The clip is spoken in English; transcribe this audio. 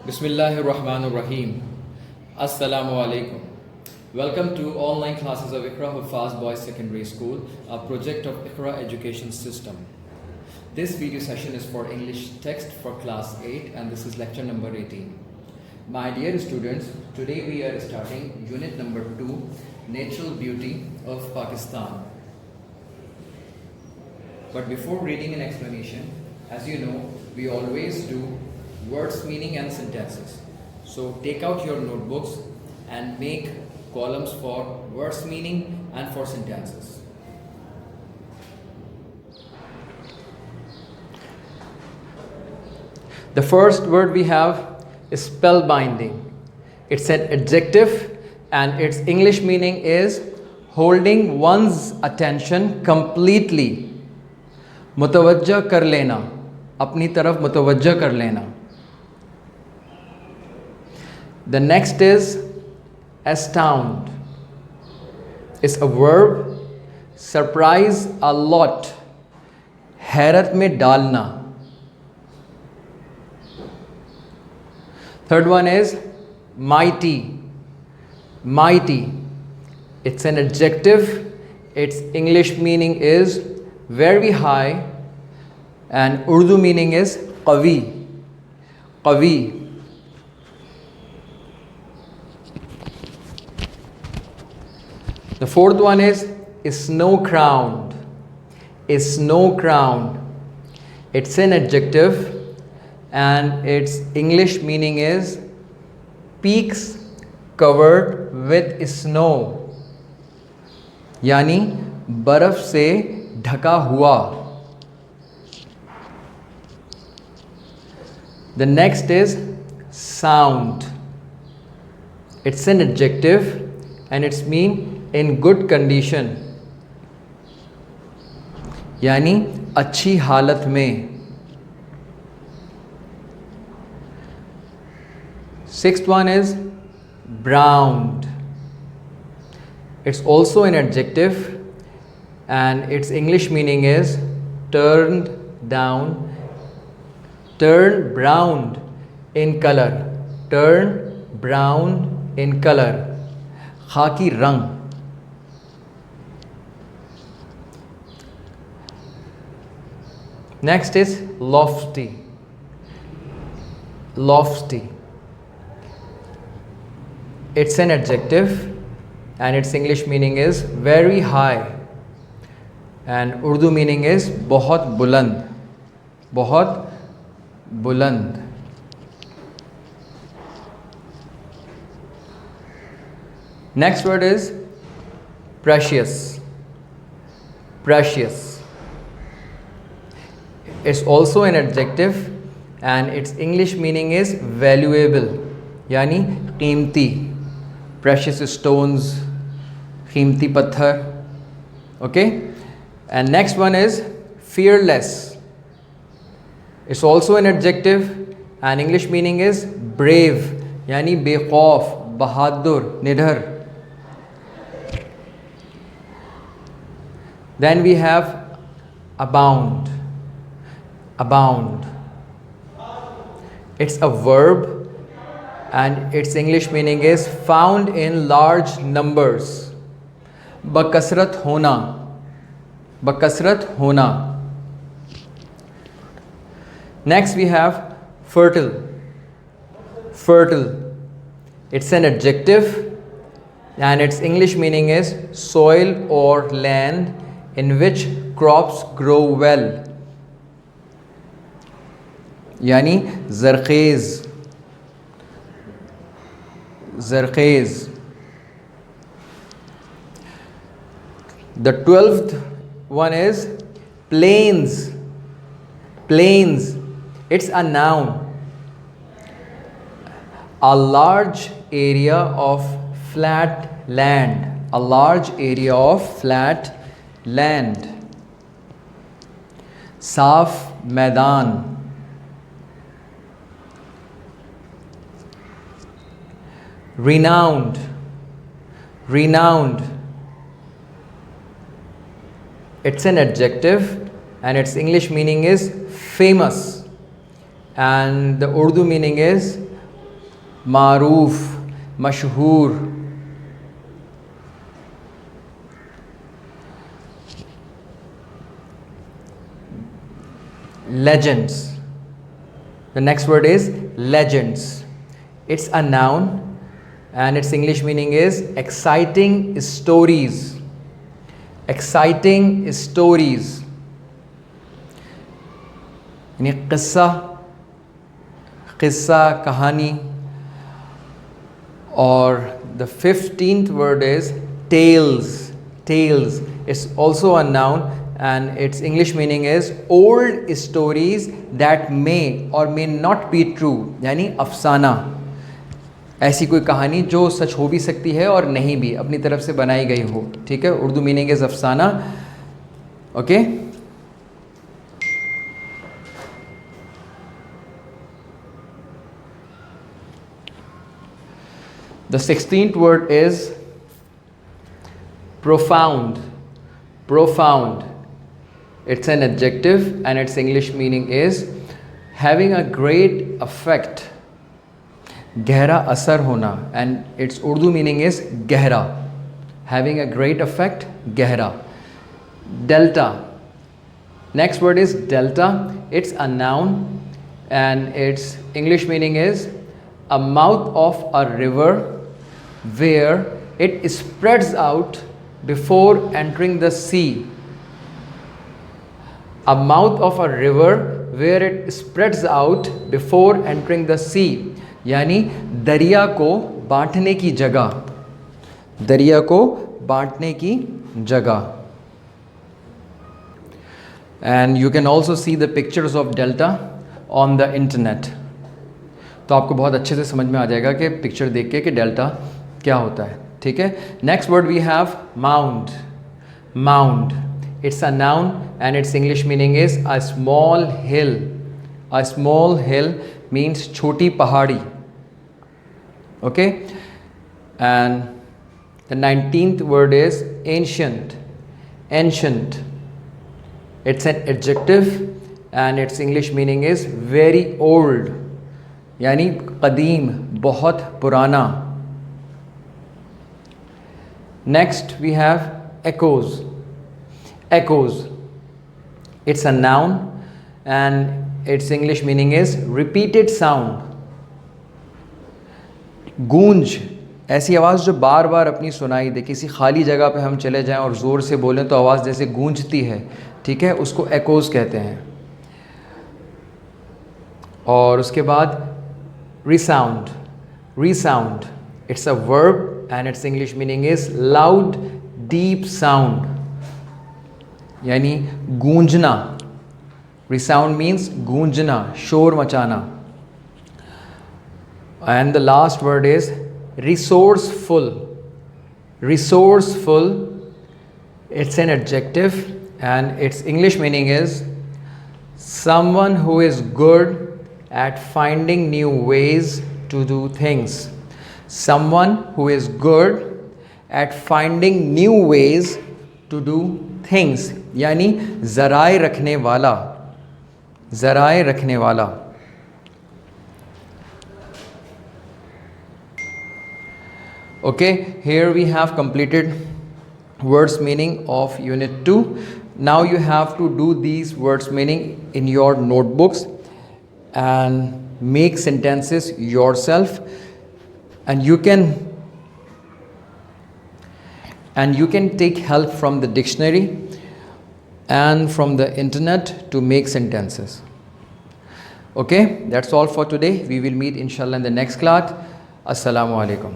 Bismillahirrahmanirrahim. Assalamu alaikum. Welcome to online classes of Iqra Huffaz Boys Secondary School, a project of Iqra Education System. This video session is for English text for class 8 and this is lecture number 18. My dear students, today we are starting unit number 2, Natural Beauty of Pakistan. But before reading an explanation, as you know, we always do words, meaning and sentences. So take out your notebooks and make columns for words, meaning and for sentences. The first word we have is spellbinding. It's an adjective and its English meaning is holding one's attention completely. Mutawajjah kar lena, apni taraf mutawajjah kar lena. The next is astound. It's a verb. Surprise a lot. Hayrat mein dalna. Third one is mighty. Mighty. It's an adjective. Its English meaning is very high and Urdu meaning is qawi. Qawi. The fourth one is snow-crowned. Snow-crowned. It's an adjective and its English meaning is peaks covered with snow. यानी बर्फ से ढका हुआ. The next is sound. It's an adjective and its mean in good condition, यानी अच्छी हालत में. Sixth one is browned. It's also an adjective and its English meaning is turned down, turn brown in color, turn brown in color, khaki rang. Next is lofty. Lofty. It's an adjective and its English meaning is very high and Urdu meaning is बहुत बुलंद. बहुत बुलंद. Next word is precious. Precious. It's also an adjective and its English meaning is valuable, यानी कीमती. Precious stones, कीमती पत्थर. Okay? And next one is fearless. It's also an adjective and English meaning is brave, यानी बेखौफ, बहादुर, निडर. Then we have abound. Abound. It's a verb and its English meaning is found in large numbers. Bakasrat hona. Bakasrat hona. Next we have fertile. Fertile. It's an adjective and its English meaning is soil or land in which crops grow well. यानी ज़रख़ेज़. ज़रख़ेज़. The 12th one is plains. Plains. It's a noun. A large area of flat land. A large area of flat land. साफ मैदान. Renowned. Renowned. It's an adjective and its English meaning is famous and the Urdu meaning is मारूफ, मशहूर, legends. The next word is legends. It's a noun and its English meaning is exciting stories. Exciting stories. यानी किस्सा कहानी. और the 15th word is tales. Tales. It's also a noun and its English meaning is old stories that may or may not be true. यानी अफसाना, ऐसी कोई कहानी जो सच हो भी सकती है और नहीं भी, अपनी तरफ से बनाई गई हो. ठीक है, उर्दू मीनिंग इज अफसाना. Okay, the 16th word is profound. Profound. It's an adjective and its English meaning is having a great effect. गहरा असर होना and its Urdu meaning is गहरा. Having a great effect, गहरा. Delta. Next word is delta. It's a noun and its English meaning is a mouth of a river where it spreads out before entering the sea. A mouth of a river where it spreads out before entering the sea. यानी दरिया को बांटने की जगह. दरिया को बांटने की जगह. And you can also see the pictures of delta on the internet. तो आपको बहुत अच्छे से समझ में आ जाएगा कि पिक्चर देख के कि डेल्टा क्या होता है. ठीक है. Next word we have mound. Mound. It's a noun and its English meaning is a small hill. A small hill means छोटी पहाड़ी. Okay, and the 19th word is ancient. Ancient. It's an adjective and its English meaning is very old. यानी कदीम, बहुत पुराना. Next we have echoes. Echoes. It's a noun and its English meaning is repeated sound. गूंज, ऐसी आवाज़ जो बार बार अपनी सुनाई दे. किसी खाली जगह पे हम चले जाएं और ज़ोर से बोलें तो आवाज़ जैसे गूंजती है. ठीक है, उसको एकोज़ कहते हैं. और उसके बाद resound. Resound. It's a verb and its English meaning is loud, deep sound. यानी गूंजना. Resound means गूंजना, शोर मचाना. And the last word is resourceful. Resourceful. It's an adjective and its English meaning is someone who is good at finding new ways to do things. Someone who is good at finding new ways to do things. यानी ज़राए रखने वाला. ज़राए रखने वाला. Okay, here we have completed words meaning of unit 2. Now you have to do these words meaning in your notebooks and make sentences yourself, and you can take help from the dictionary and from the internet to make sentences. Okay, that's all for today. We will meet inshallah in the next class. Assalamu alaikum.